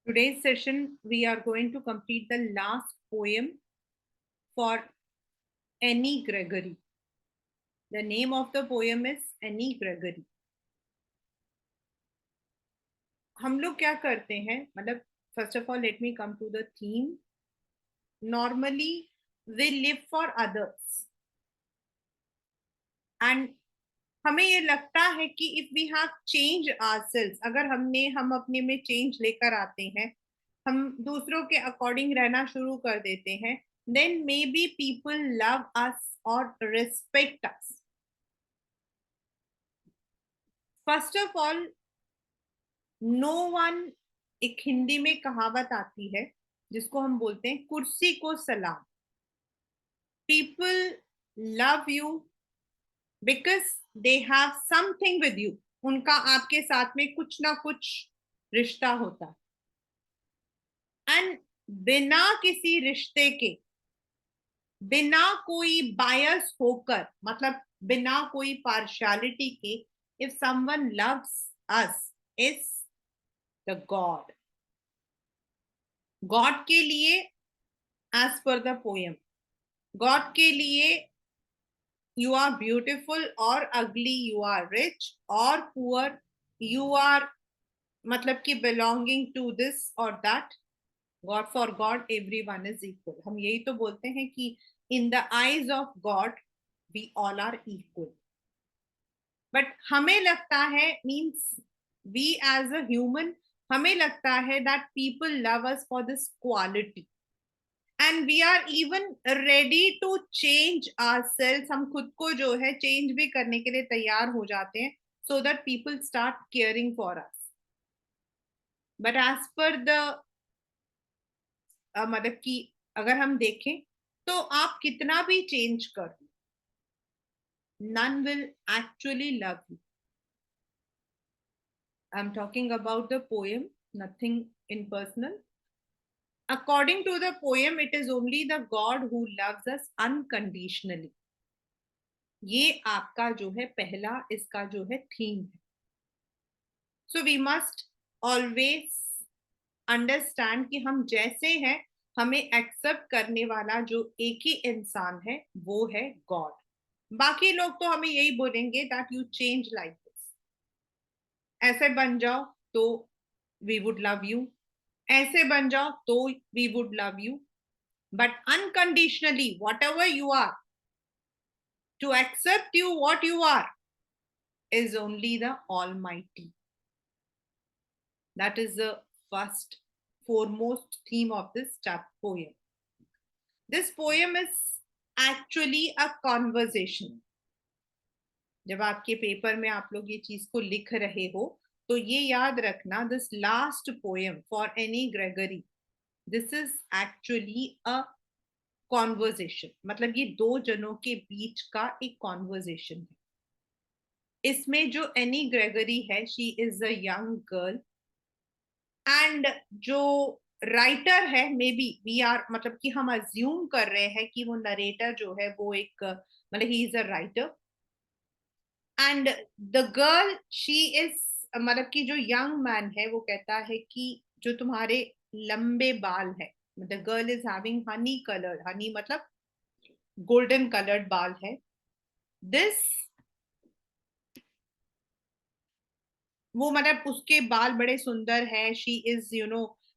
Today's session, we are going to complete the last poem for Annie Gregory. The name of the poem is Annie Gregory. हम लोग क्या करते हैं, मतलब first of all, let me come to the theme. Normally, we live for others, and हमें ये लगता है कि if we have changed ourselves, अगर हम अपने में change लेकर आते हैं, हम दूसरों के अकॉर्डिंग रहना शुरू कर देते हैं, then maybe people love us or respect us. First of all, no one, एक हिंदी में कहावत आती है जिसको हम बोलते हैं कुर्सी को सलाम. People love you because they have something with you. उनका आपके साथ में कुछ ना कुछ रिश्ता होता है. एंड बिना किसी रिश्ते के, बिना कोई बायस होकर, मतलब बिना कोई पार्शियलिटी के, if someone loves us, is the God. God के लिए, as per the poem, God के लिए you are beautiful or ugly, you are rich or poor, you are मतलब कि belonging to this or that, God, for God everyone is equal. हम यही तो बोलते हैं कि in the eyes of God we all are equal. But हमें लगता है, means we as a human, हमें लगता है that people love us for this quality. And we are even ready to change ourselves. हम खुद को जो है चेंज भी करने के लिए तैयार हो जाते हैं, so that people start caring for us. But as per the मतलब कि अगर हम देखें तो आप कितना भी चेंज कर, none will actually love you. I'm talking about the poem, nothing in personal. According to the poem, it is only the God who loves us unconditionally. ये आपका जो है पहला, इसका जो है थीम है. So we must always understand कि हम जैसे हैं, हमें एक्सेप्ट करने वाला जो एक ही इंसान है वो है गॉड. बाकी लोग तो हमें यही बोलेंगे that you change like this, ऐसे बन जाओ तो वी वुड लव यू, ऐसे बन जाओ तो we would love you. But unconditionally whatever you are, to accept you what you are, is only the Almighty. That is the first foremost theme of this poem. This poem is actually a conversation. जब आपके paper में आप लोग ये चीज को लिख रहे हो तो ये याद रखना, this last poem for Annie Gregory, this is actually a conversation. मतलब ये दो जनों के बीच का एक कॉन्वर्जेशन है. इसमें जो एनी ग्रेगरी है, she is a young girl, and जो राइटर है, मे बी वी आर, मतलब कि हम अज्यूम कर रहे हैं कि वो नरेटर जो है वो एक, मतलब he is a writer. And the girl, she is, मतलब कि जो यंग मैन है वो कहता है कि जो तुम्हारे लंबे बाल है, the girl is having Honey coloured, Honey मतलब गोल्डन कलर्ड बाल है. दिस, वो मतलब उसके बाल बड़े सुंदर है, she is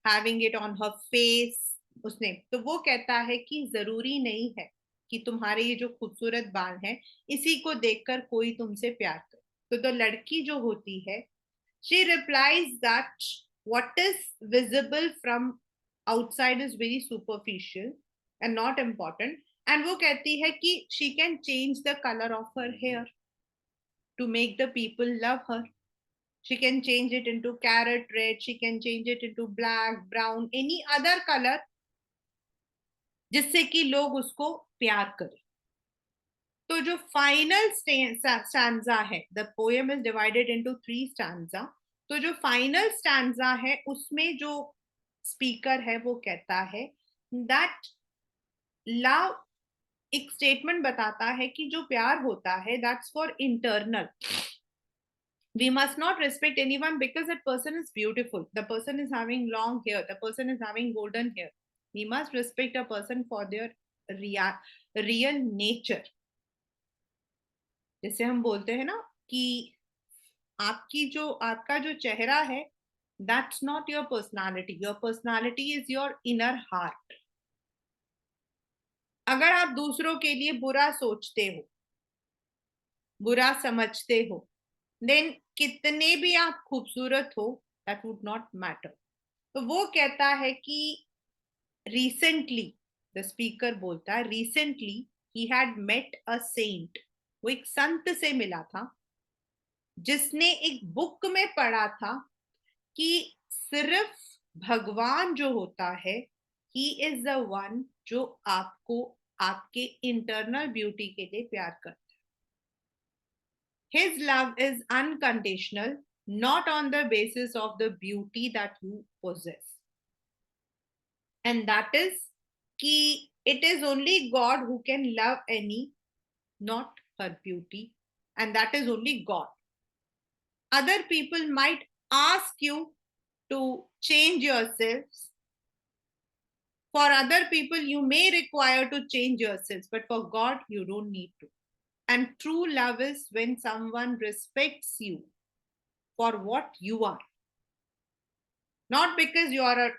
having it on her face. उसने तो वो कहता है कि जरूरी नहीं है कि तुम्हारे ये जो खूबसूरत बाल हैं इसी को देखकर कोई तुमसे प्यार करे. तो लड़की जो होती है, she replies that what is visible from outside is very superficial and not important. And वो कहती है कि she can change the colour of her hair to make the people love her. She can change it into carrot red, she can change it into black, brown, any other color, जिससे कि लोग उसको प्यार करें. तो जो final stanza है, the poem is divided into 3 stanza. तो जो फाइनल स्टैंजा है उसमें जो स्पीकर है वो कहता है दैट लव, एक स्टेटमेंट बताता है कि जो प्यार होता है that's for internal. We must not respect anyone because that person is beautiful, the person is having long hair, the person is having golden hair. We must respect a person for their real nature. जैसे हम बोलते हैं ना कि आपका जो चेहरा है, that's not your personality is your inner heart. अगर आप दूसरों के लिए बुरा सोचते हो, बुरा समझते हो, देन कितने भी आप खूबसूरत हो, दैट वुड नॉट मैटर. तो वो कहता है कि रिसेंटली, द स्पीकर बोलता है, रिसेंटली ही हैड मेट अ सेंट. वो एक संत से मिला था जिसने एक बुक में पढ़ा था कि सिर्फ भगवान जो होता है, ही इज द वन जो आपको आपके इंटरनल ब्यूटी के लिए प्यार करता है. His love is unconditional, not on the basis of the beauty that you possess. And that is कि it is only God who can love any, not her beauty. And that is only God. Other people might ask you to change yourselves. For other people, you may require to change yourselves, but for God, you don't need to. And true love is when someone respects you for what you are. Not because you are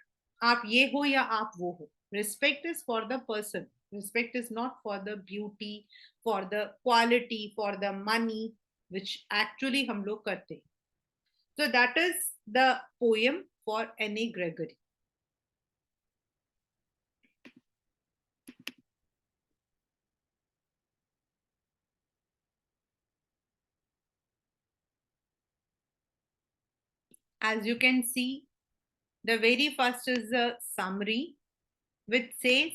आप ये हो या आप वो हो. Respect is for the person. Respect is not for the beauty, for the quality, for the money, which actually हम लोग करते हैं. So that is the poem for Anne Gregory. As you can see, the very first is a summary, which says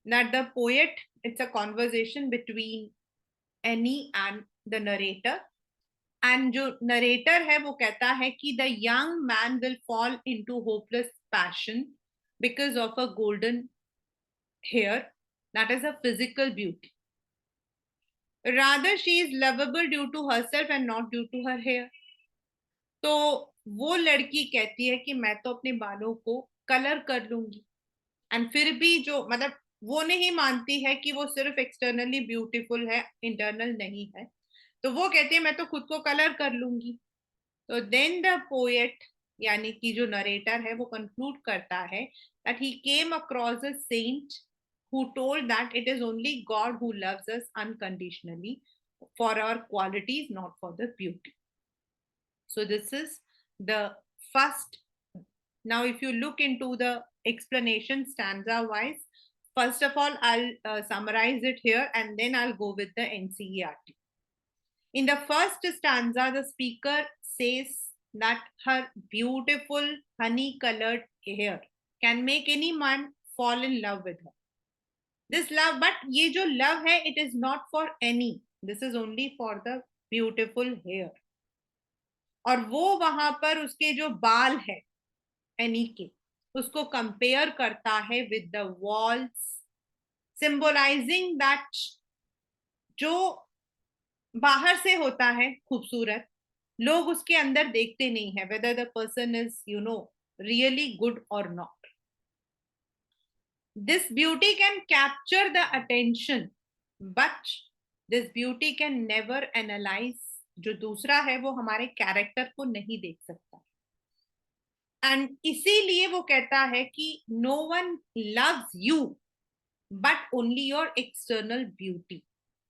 that the poet, it's a conversation between Annie and the narrator. And जो narrator है वो कहता है कि the young man will fall into hopeless passion because of a golden hair, that is a physical beauty. Rather she is lovable due to herself and not due to her hair. तो वो लड़की कहती है कि मैं तो अपने बालों को कलर कर लूंगी. एंड फिर भी जो मतलब वो नहीं मानती है कि वो सिर्फ एक्सटर्नली ब्यूटीफुल है, इंटरनल नहीं है. तो वो कहती है मैं तो खुद को कलर कर लूंगी. तो देन द पोएट, यानी कि जो नरेटर है, वो कंक्लूड करता है that he came across a saint who told that it is only God who loves us unconditionally for our qualities, not for the beauty. So this is the first. Now if you look into the explanation stanza wise, first of all I'll summarize it here and then I'll go with the NCERT. In the first stanza, the speaker says that her beautiful honey colored hair can make any man fall in love with her. This love, but ये जो love है, it is not for any. This is only for the beautiful hair. और वो वहां पर उसके जो बाल है एनी के, उसको कंपेयर करता है with the walls, symbolising that जो बाहर से होता है खूबसूरत, लोग उसके अंदर देखते नहीं है, whether the person is really good or not. This beauty can capture the attention, but this beauty can never analyze. जो दूसरा है वो हमारे कैरेक्टर को नहीं देख सकता. एंड इसीलिए वो कहता है कि no one loves you but only your external beauty.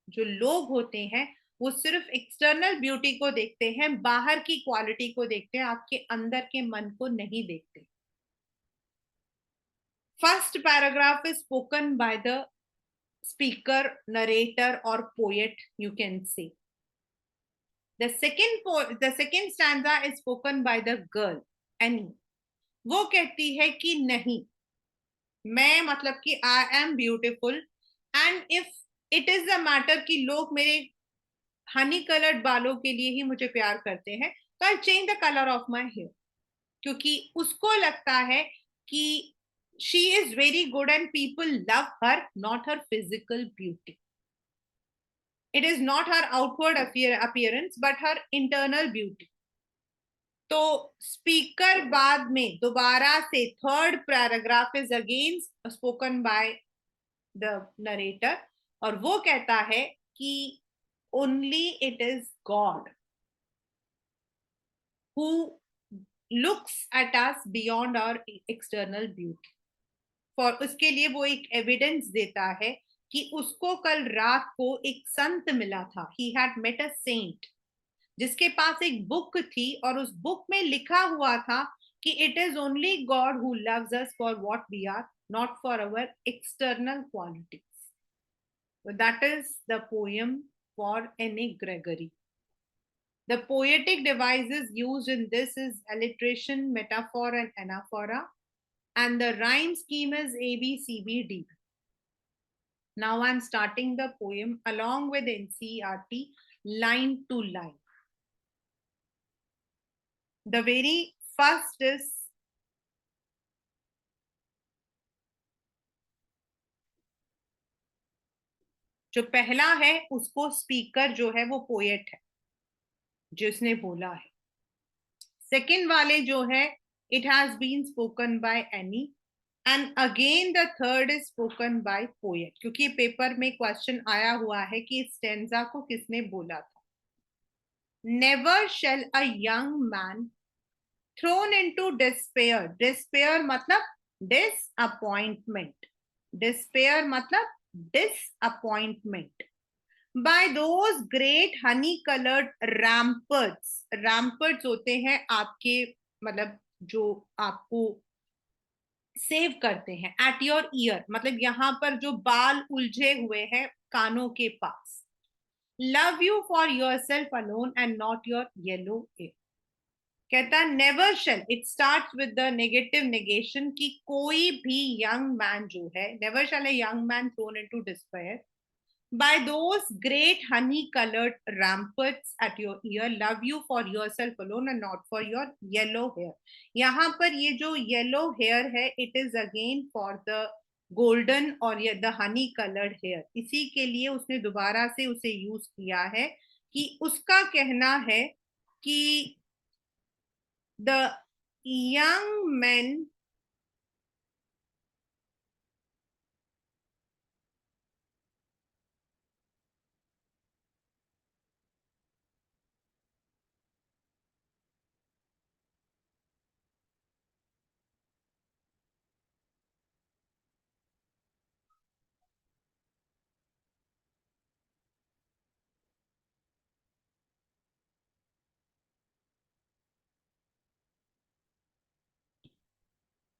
जो लोग होते हैं वो सिर्फ एक्सटर्नल ब्यूटी को देखते हैं, बाहर की क्वालिटी को देखते हैं, आपके अंदर के मन को नहीं देखते. First paragraph is spoken by the speaker, narrator और poet, you can say. The second stanza is spoken by the girl Anne. वो कहती है कि नहीं, मैं मतलब कि I am beautiful and if it is a matter कि लोग मेरे हनी कलर्ड बालों के लिए ही मुझे प्यार करते हैं, तो I change the colour of my hair. क्योंकि उसको लगता है कि she is very good and people love her, not her physical beauty. It is not her outward appearance but her internal beauty. तो स्पीकर बाद में दोबारा से third paragraph is again spoken by the narrator, और वो कहता है कि only it is God who looks at us beyond our external beauty. For उसके लिए वो एक एविडेंस देता है कि उसको कल रात को एक संत मिला था, he had met a saint, जिसके पास एक बुक थी और उस बुक में लिखा हुआ था कि it is only God who loves us for what we are, not for our external qualities. That is the poem for N.A. Gregory. The poetic devices used in this is alliteration, metaphor, and anaphora, and the rhyme scheme is A, B, C, B, D. Now I'm starting the poem along with NCERT line to line. The very first is जो पहला है उसको speaker जो है वो poet है जिसने बोला है. सेकंड वाले जो है it has been spoken by Annie, and again the third is spoken by poet, क्योंकि पेपर में क्वेश्चन आया हुआ है कि इस स्टेंजा को किसने बोला था. Never shall a young man thrown into despair. Despair मतलब डिसअपॉइंटमेंट. डिस्पेयर मतलब disappointment by those great honey colored ramparts. ramparts होते हैं आपके मतलब जो आपको सेव करते हैं, at your ear मतलब यहां पर जो बाल उलझे हुए हैं कानों के पास. love you for yourself alone and not your yellow hair. कहता never shall, it starts with the negative negation कि कोई भी यंग मैन जो है, never shall a young man thrown into despair by those great honey coloured ramparts at your ear, love you for yourself alone and not for your yellow hair. यहाँ पर ये जो yellow hair है it is again for the golden और the honey coloured hair. इसी के लिए उसने दोबारा से उसे यूज किया है कि उसका कहना है कि the young men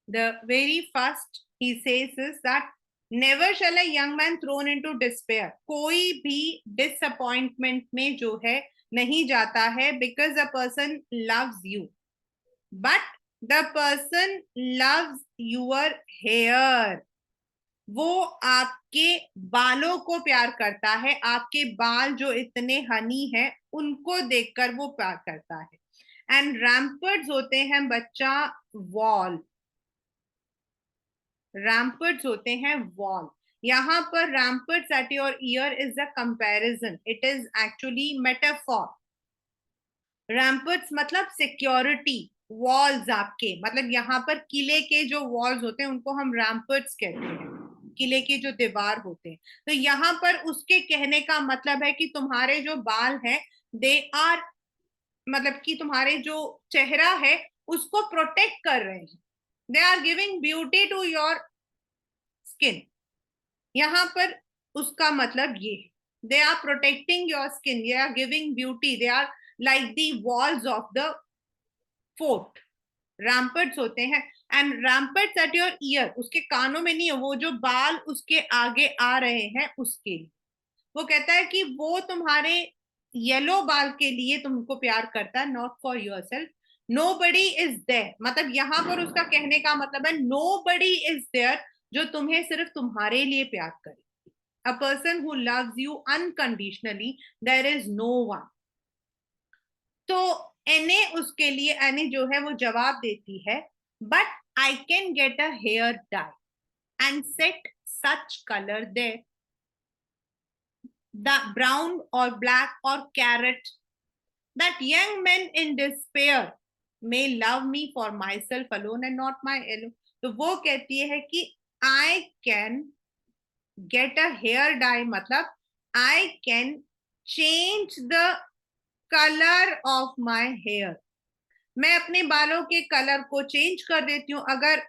the very first he says is that never shall a young man thrown into despair. कोई भी disappointment में जो है नहीं जाता है, because a person loves you, but the person loves your hair. वो आपके बालों को प्यार करता है, आपके बाल जो इतने हनी हैं उनको देखकर वो प्यार करता है. एंड रैम्पर्ट्स होते हैं बच्चा वॉल. रैम्पर्ट्स होते हैं वॉल. यहाँ पर ramparts at your ear is a comparison, it is actually metaphor. Ramparts मतलब सिक्योरिटी, वॉल्स आपके मतलब यहाँ पर किले के जो वॉल्स होते हैं उनको हम रैम्पर्ट्स कहते हैं, किले के जो दीवार होते हैं. तो यहाँ पर उसके कहने का मतलब है कि तुम्हारे जो बाल हैं दे आर मतलब कि तुम्हारे जो चेहरा है उसको प्रोटेक्ट कर रहे हैं. They are giving beauty to your skin. यहाँ पर उसका मतलब ये है, they are protecting your skin, they are giving beauty, they are like the walls of the fort. Ramparts होते हैं. And ramparts at your ear, उसके कानों में नहीं है, वो जो बाल उसके आगे आ रहे हैं उसके लिए. वो कहता है कि वो तुम्हारे येलो बाल के लिए तुमको प्यार करता है, not for yourself. Nobody is there मतलब यहाँ पर उसका कहने का मतलब है नो बडी इज देयर जो तुम्हें सिर्फ तुम्हारे लिए प्यार करे. A person who loves you unconditionally, there is no one. तो एने उसके लिए एने जो है वो जवाब देती है, but I can get a hair dye and set such colour there. the brown or black or carrot, that young men in despair may love me for myself alone and not my alone. तो वो कहती है कि I can get a hair dye, मतलब I can change the color of my hair. मैं अपने बालों के कलर को चेंज कर देती हूँ. अगर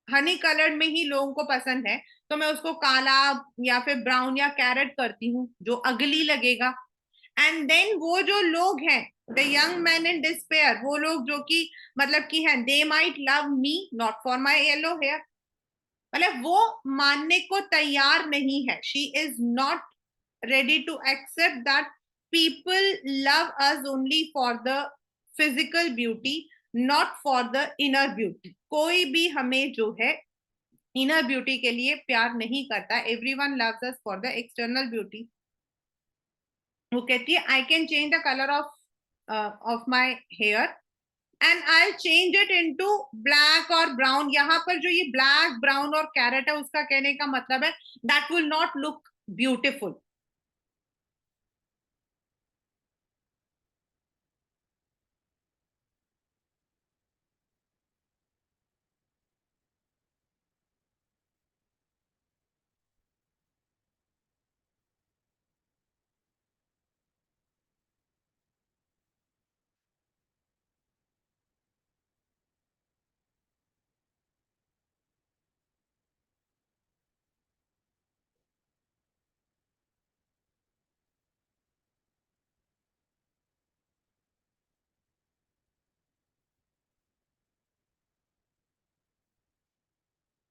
हनी कलर में ही लोगों को पसंद है तो मैं उसको काला या फिर ब्राउन या कैरेट करती हूँ जो अगली लगेगा. एंड देन वो जो लोग हैं, the young man in despair, वो लोग जो कि मतलब कि हैं, they might love me not for my yellow hair, मतलब वो मानने को तैयार नहीं है. She is not ready to accept that people love us only for the physical beauty, not for the inner beauty. कोई भी हमें जो है इनर ब्यूटी के लिए प्यार नहीं करता. Everyone loves us for the external beauty. वो कहती है I can change the colour of my hair and I change it into black और ब्राउन. यहाँ पर जो ये ब्लैक ब्राउन और कैरेट है उसका कहने का मतलब है that will not look beautiful.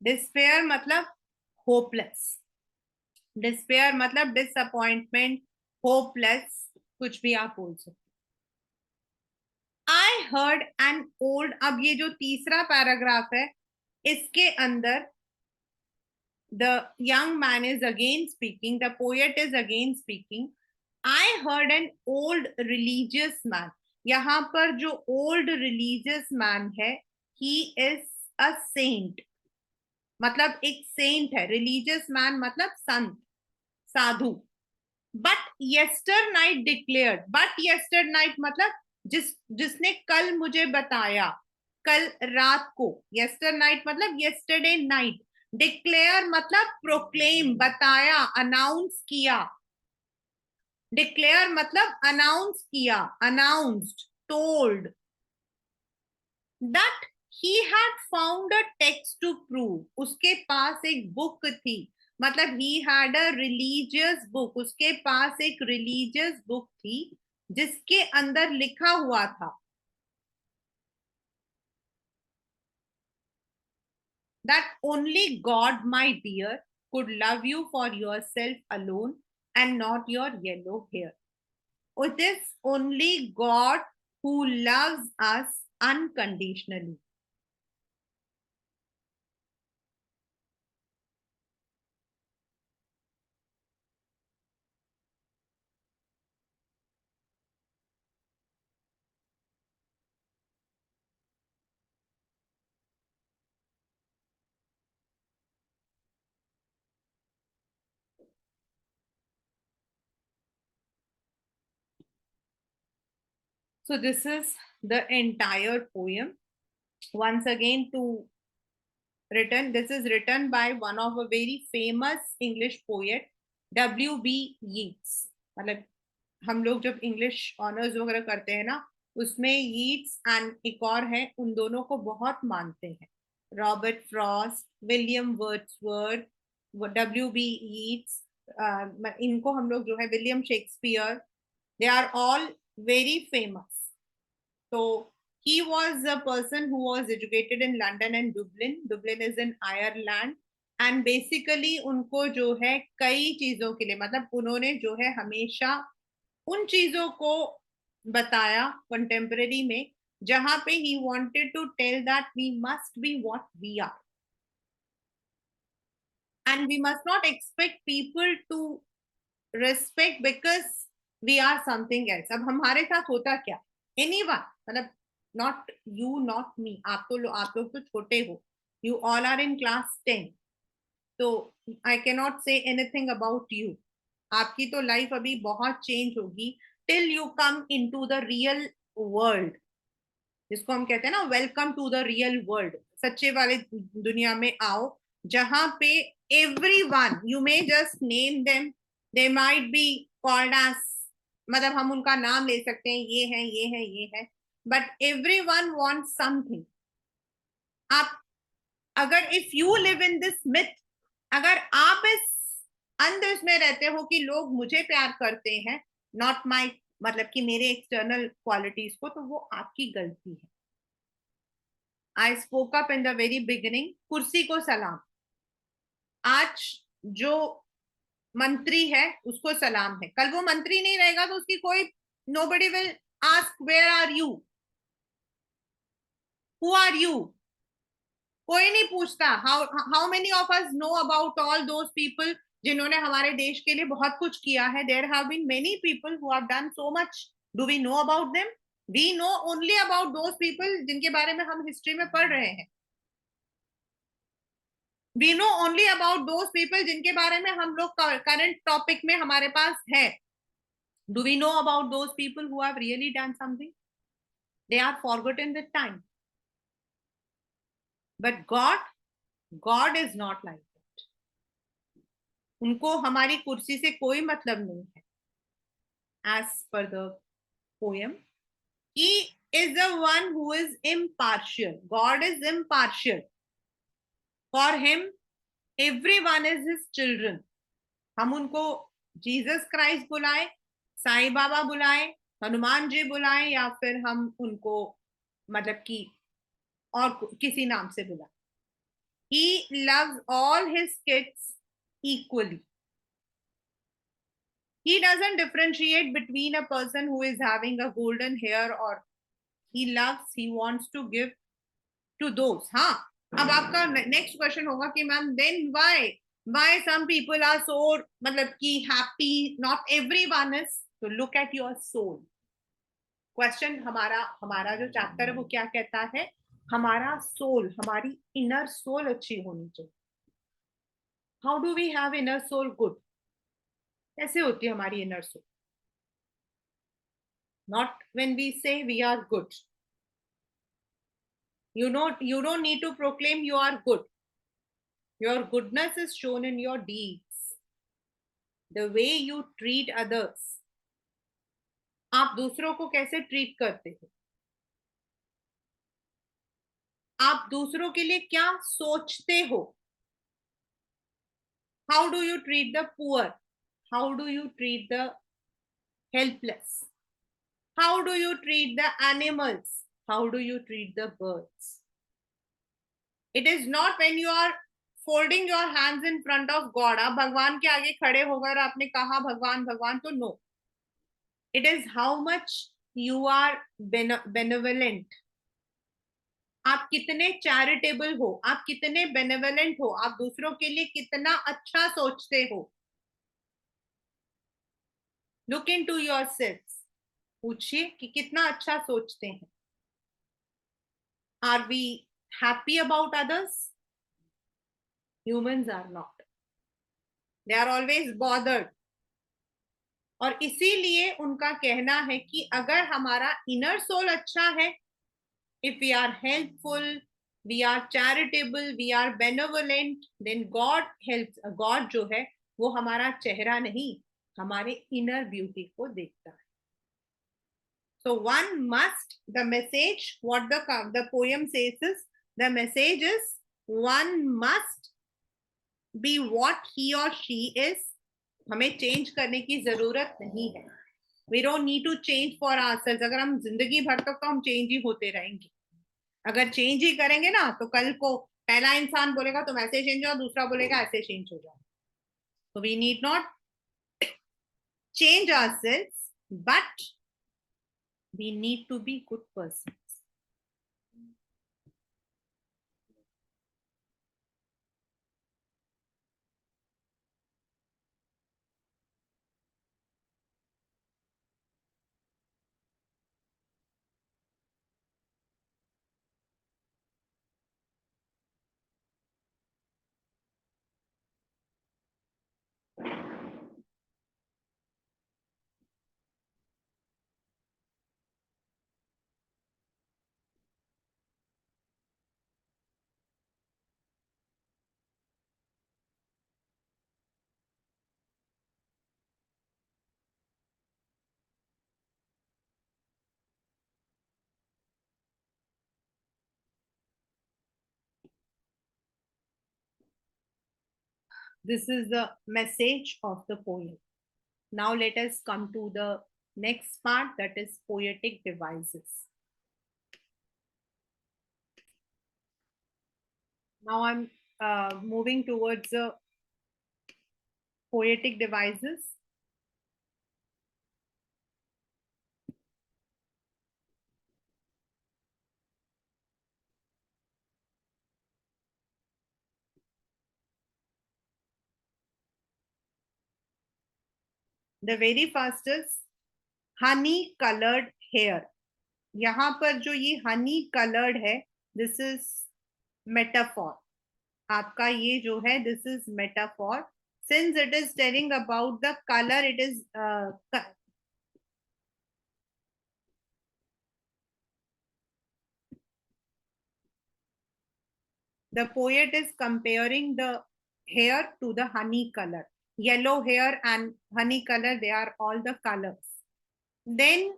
Despair मतलब होपलेस. डिस्पेयर मतलब डिसअपॉइंटमेंट, होपलेस, कुछ भी आप बोल सकते. आई हर्ड एन ओल्ड, अब ये जो तीसरा पैराग्राफ है इसके अंदर the young man is again speaking, the poet is again speaking. I heard an old religious man. यहाँ पर जो old religious man है, he is a saint, मतलब एक सेंट है. रिलीजियस मैन मतलब संत, साधु. But yesternight declared, but yesternight मतलब जिसने कल मुझे बताया, कल रात को. येस्टर नाइट मतलब येस्टरडे नाइट. डिक्लेयर मतलब प्रोक्लेम, बताया, अनाउंस किया. डिक्लेयर मतलब अनाउंस किया, announced, told. That he had found a text to prove, उसके पास एक बुक थी, मतलब he had a religious book, उसके पास एक religious book थी जिसके अंदर लिखा हुआ था that only God, my dear, could love you for yourself alone and not your yellow hair. It is only God who loves us unconditionally. So this is the entire poem. Once again, to written, this is written by one of a very famous English poet, W.B. Yeats. मतलब हम लोग जब English honours वगैरह करते हैं ना, उसमें Yeats and एक और है, उन दोनों को बहुत मानते हैं. Robert Frost, William Wordsworth, W.B. Yeats, इनको हम लोग जो है William Shakespeare, they are all very famous. So he was a person who was educated in London and Dublin. Dublin is in Ireland. And basically उनको जो है कई चीजों के लिए, मतलब उन्होंने जो है हमेशा उन चीजों को बताया कंटेम्पररी में जहां पे he wanted to tell that we must be what we are and we must not expect people to respect because we are something else. अब हमारे साथ होता क्या, anyone, मतलब not you, not me, आप लोग तो छोटे हो, you all are in class 10. तो I can not say anything about you. आपकी तो लाइफ अभी बहुत चेंज होगी till you come into the real world, जिसको हम कहते हैं ना welcome to the real world. सच्चे वाले दुनिया में आओ, जहां पे everyone, you may just name them, they might be called as, मतलब हम उनका नाम ले सकते हैं, ये है ये है ये है, but every one want something. आप अगर if you live in this myth, अगर आप इस अंधविश्वास में रहते हो कि लोग मुझे प्यार करते हैं, नॉट माई, मतलब कि मेरे एक्सटर्नल क्वालिटीज को, तो वो आपकी गलती है। I spoke up in the very beginning, कुर्सी को सलाम। आज जो मंत्री है उसको सलाम है, कल वो मंत्री नहीं रहेगा तो उसकी कोई, nobody will ask where are you, who are you, कोई नहीं पूछता। How many of us know about all those people जिन्होंने हमारे देश के लिए बहुत कुछ किया है। There have been many people who have done so much, do we know about them? We know only about those people जिनके बारे में हम हिस्ट्री में पढ़ रहे हैं। We know only about those people जिनके बारे में हम लोग करंट टॉपिक में हमारे पास है। Do we know about those people who have really done something? They are forgotten with time. But God is not like that. उनको हमारी कुर्सी से कोई मतलब नहीं है। As per the poem, he is the one who is impartial. God is impartial. For him everyone is his children. हम उनको जीसस क्राइस्ट बुलाए, साईं बाबा बुलाए, हनुमान जी बुलाए, या फिर हम उनको मतलब कि और किसी नाम से बुलाए, he loves all his kids equally. He doesn't differentiate between a person who is having a golden hair, or he loves, he wants to give to those. हाँ, अब आपका नेक्स्ट क्वेश्चन होगा कि ma'am then why some people are so, मतलब कि happy, not everyone is. तो look at your soul. Question हमारा हमारा जो चैप्टर है वो क्या कहता है? हमारा सोल, हमारी इनर सोल अच्छी होनी चाहिए। How do we have inner soul good? कैसे होती है हमारी inner soul? Not when we say we are good, you don't need to proclaim you are good. Your goodness is shown in your deeds, the way you treat others. आप दूसरों को कैसे treat करते हो? आप दूसरों के लिए क्या सोचते हो? How do you treat the poor? How do you treat the helpless? How do you treat the animals? How do you treat the birds? It is not when you are folding your hands in front of God, आप भगवान के आगे खड़े होकर आपने कहा भगवान भगवान, तो no. It is how much you are benevolent. आप कितने चैरिटेबल हो, आप कितने बेनेवलेंट हो, आप दूसरों के लिए कितना अच्छा सोचते हो। Look into yourself, पूछिए कि कितना अच्छा सोचते हैं। Are we happy about others? Humans are not, they are always bothered. और इसीलिए उनका कहना है कि अगर हमारा इनर सोल अच्छा है, if we are helpful, we are charitable, we are benevolent, then God helps. God जो है वो हमारा चेहरा नहीं, हमारे इनर ब्यूटी को देखता है। So one must, the message, what the poem says is, the message is one must be what he or she is. हमें चेंज करने की जरूरत नहीं है। We don't need to change for ourselves. अगर हम जिंदगी भर तक तो हम चेंज ही होते रहेंगे। अगर चेंज ही करेंगे ना, तो कल को पहला इंसान बोलेगा तुम ऐसे चेंज हो, दूसरा बोलेगा ऐसे चेंज हो जाओ। तो we need not change ourselves, but we need to be good person. This is the message of the poem. Now let us come to the next part, that is poetic devices. Now I'm moving towards the poetic devices. The very first is honey colored hair. यहाँ पर जो ये Honey coloured है, this is metaphor. आपका ये जो है, this is metaphor. Since it is telling about the colour, it is the poet is comparing the hair to the honey color. Yellow hair and honey color, they are all the colors. Then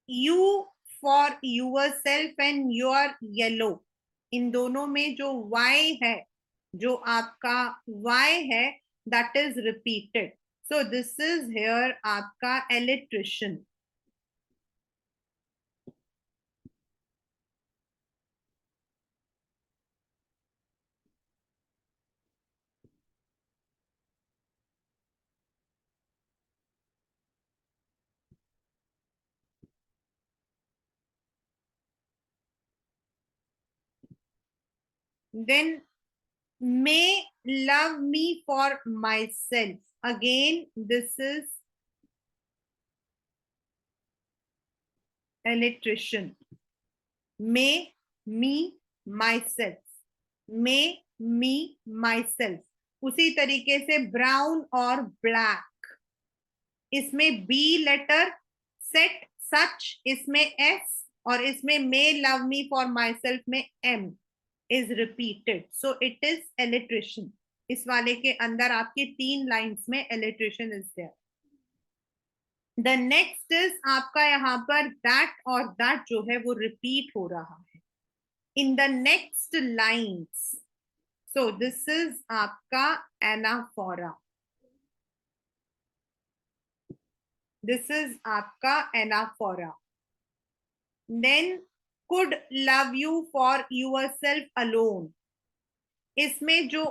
you for yourself and your yellow, इन दोनों में जो y है, जो आपका y है, that is repeated. So this is here आपका electrician. Then may love me for myself. Again, this is electrician. May me myself. May me myself. उसी तरीके से ब्राउन और ब्लैक, इसमें बी लेटर, सेट सच इसमें एस, और इसमें may love me for myself में M is repeated. So it is electrician. इस वाले के अंदर आपकी 3 लाइन्स में electrician is there. The next is आपका यहाँ पर दैट, और दैट जो है वो रिपीट हो रहा है in the next lines. So this is आपका एनाफोरा. दिस इज आपका anaphora. Then could love you for yourself alone. इसमें जो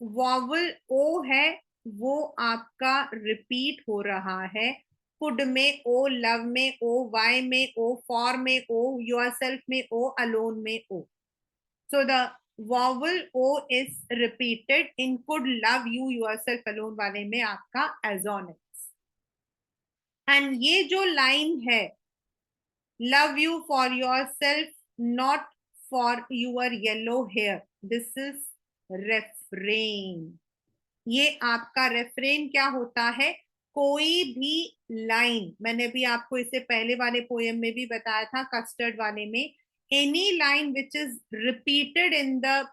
वॉवल ओ है वो आपका रिपीट हो रहा है. कुड में ओ, लव में ओ, वाई में ओ, फॉर में ओ, योरसेल्फ में ओ, अलोन में O. So the vowel O is repeated in could love you yourself alone वाले में आपका एजोनिक्स. एंड ये जो लाइन है, love you for yourself, not for your yellow hair, this is refrain. ये आपका रेफरेन क्या होता है? कोई भी लाइन, मैंने भी आपको इससे पहले वाले पोएम में भी बताया था, कस्टर्ड वाले में, any line which is repeated in the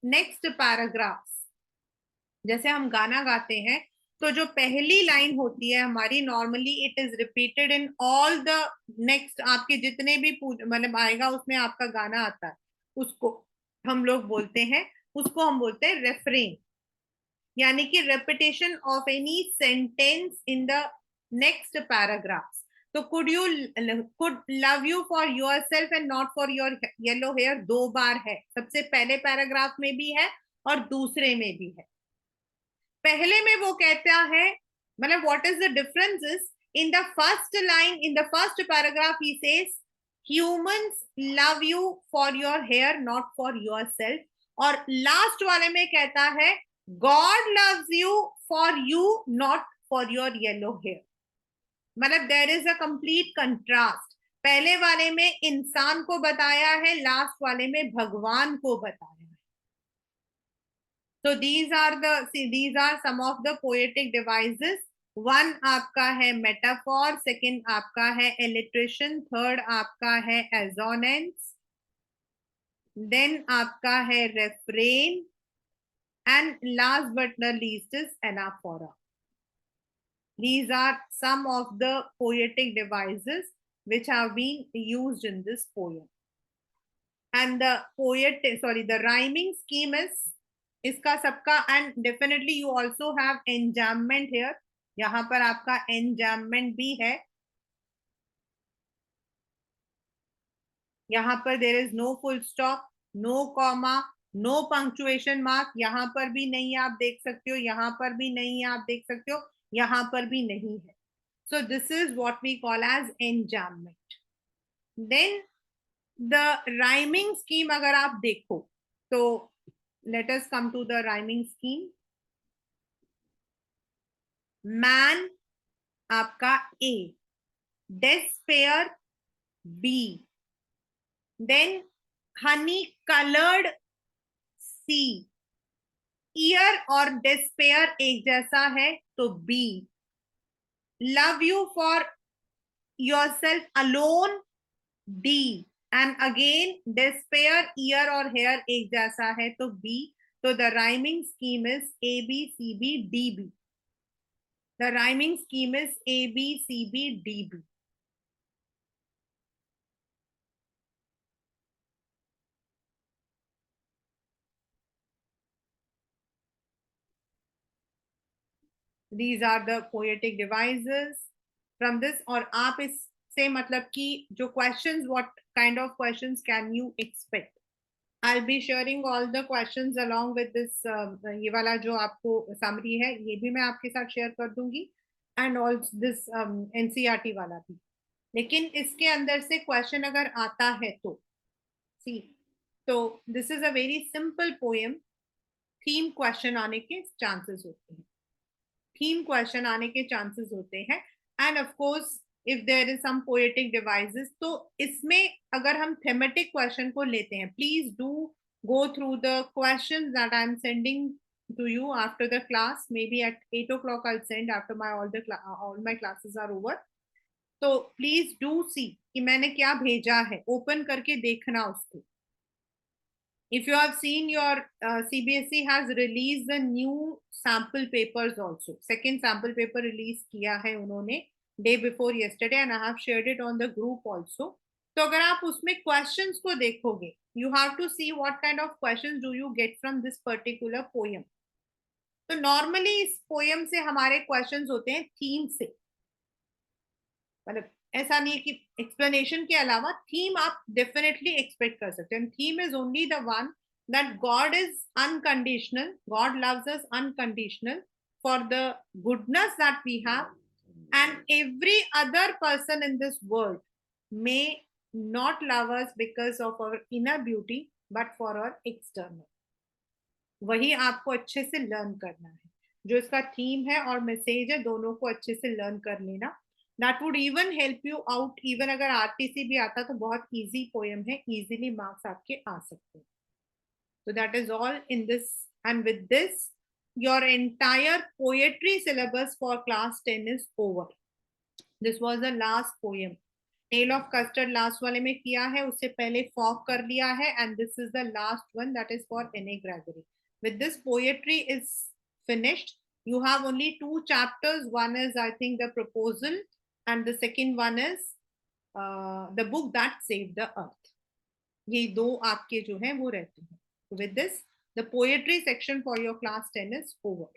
next paragraph. जैसे हम गाना गाते हैं तो जो पहली लाइन होती है हमारी, normally it is repeated in all the next, आपके जितने भी मतलब आएगा उसमें आपका गाना आता है, उसको हम लोग बोलते हैं, उसको हम बोलते हैं रेफरेन. यानी कि repetition of any sentence in the next paragraph. तो could love you for yourself and not for your yellow hair 2 बार है. सबसे पहले पैराग्राफ में भी है और दूसरे में भी है. पहले में वो कहता है, मतलब what is the difference is, in the first line, in the first paragraph he says humans love you for your hair not for yourself. और लास्ट वाले में कहता है God loves you for you not for your yellow hair. मतलब there is a complete contrast. पहले वाले में इंसान को बताया है, लास्ट वाले में भगवान को बताया. So these are some of the poetic devices. One आपका है metaphor, second आपका है alliteration, third आपका है assonance, then आपका है refrain, and last but not least is anaphora. These are some of the poetic devices which have been used in this poem. And the rhyming scheme is इसका सबका, and definitely you also have enjambment here, यहाँ पर आपका enjambment भी है। यहाँ पर there is no full stop, no comma, no punctuation mark, यहाँ पर भी नहीं आप देख सकते हो, यहाँ पर भी नहीं आप देख सकते हो, यहाँ पर भी नहीं है। So this is what we call as enjambment. Then the rhyming scheme अगर आप देखो तो let us come to the rhyming scheme. Man आपका A, despair B, then honey coloured C, ear और डिस्पेयर एक जैसा है तो B, love you for yourself alone D, and again despair, ear और हेयर एक जैसा है तो बी। तो the rhyming scheme is A B C B D B. The rhyming scheme is A B C B D B. These are the poetic devices from this। और आप इससे मतलब कि जो questions, what kind of questions can you expect? I'll be sharing all the questions along with this ये वाला जो आपको summary है ये भी मैं आपके साथ share कर दूंगी, and also this NCERT वाला भी। लेकिन इसके अंदर से question अगर आता है तो see, तो this is a very simple poem, theme question आने के chances होते हैं, थीम क्वेश्चन आने के चांसेस होते हैं। And of course if there is some poetic devices, तो इसमें अगर हम थेमेटिक क्वेश्चन को लेते हैं, please do go through the questions that I am sending to you after the class, maybe at 8 o'clock I'll send after my all my classes are over। तो please do see कि मैंने क्या भेजा है, open करके देखना उसको। If you have seen, your CBSE has released the new sample papers also, second sample paper release किया है उन्होंने day before yesterday, and I have shared it on the group also। तो अगर आप उसमें questions को देखोगे, you have to see what kind of questions do you get from this particular poem। तो normally इस poem से हमारे questions होते हैं theme से, मतलब ऐसा नहीं है कि एक्सप्लेनेशन के अलावा थीम आप डेफिनेटली एक्सपेक्ट कर सकते हैं। Theme is only the one that God is unconditional, God loves us unconditional for the goodness that we have, and every other person in this world may not love us because of our inner beauty but for our external. वही आपको अच्छे से learn करना है, जो इसका theme है और मैसेज है, दोनों को अच्छे से लर्न कर लेना। That would even help you out, even अगर आरटीसी भी आता तो बहुत इजी पोएम है, इजीली मार्क्स आपके आ सकते हैं। तो that is all in this, and with this your entire poetry syllabus for class 10 is over. This was the last poem. Tale of custard last वाले में किया है, उससे पहले फॉक कर लिया है, and this is the last one that is for Anne Gregory. With this, poetry is finished. You have only 2 chapters. One is, I think, the proposal, and the second one is the book that saved the earth। ये दो आपके जो हैं वो रहते हैं। With this, the poetry section for your class 10 is over।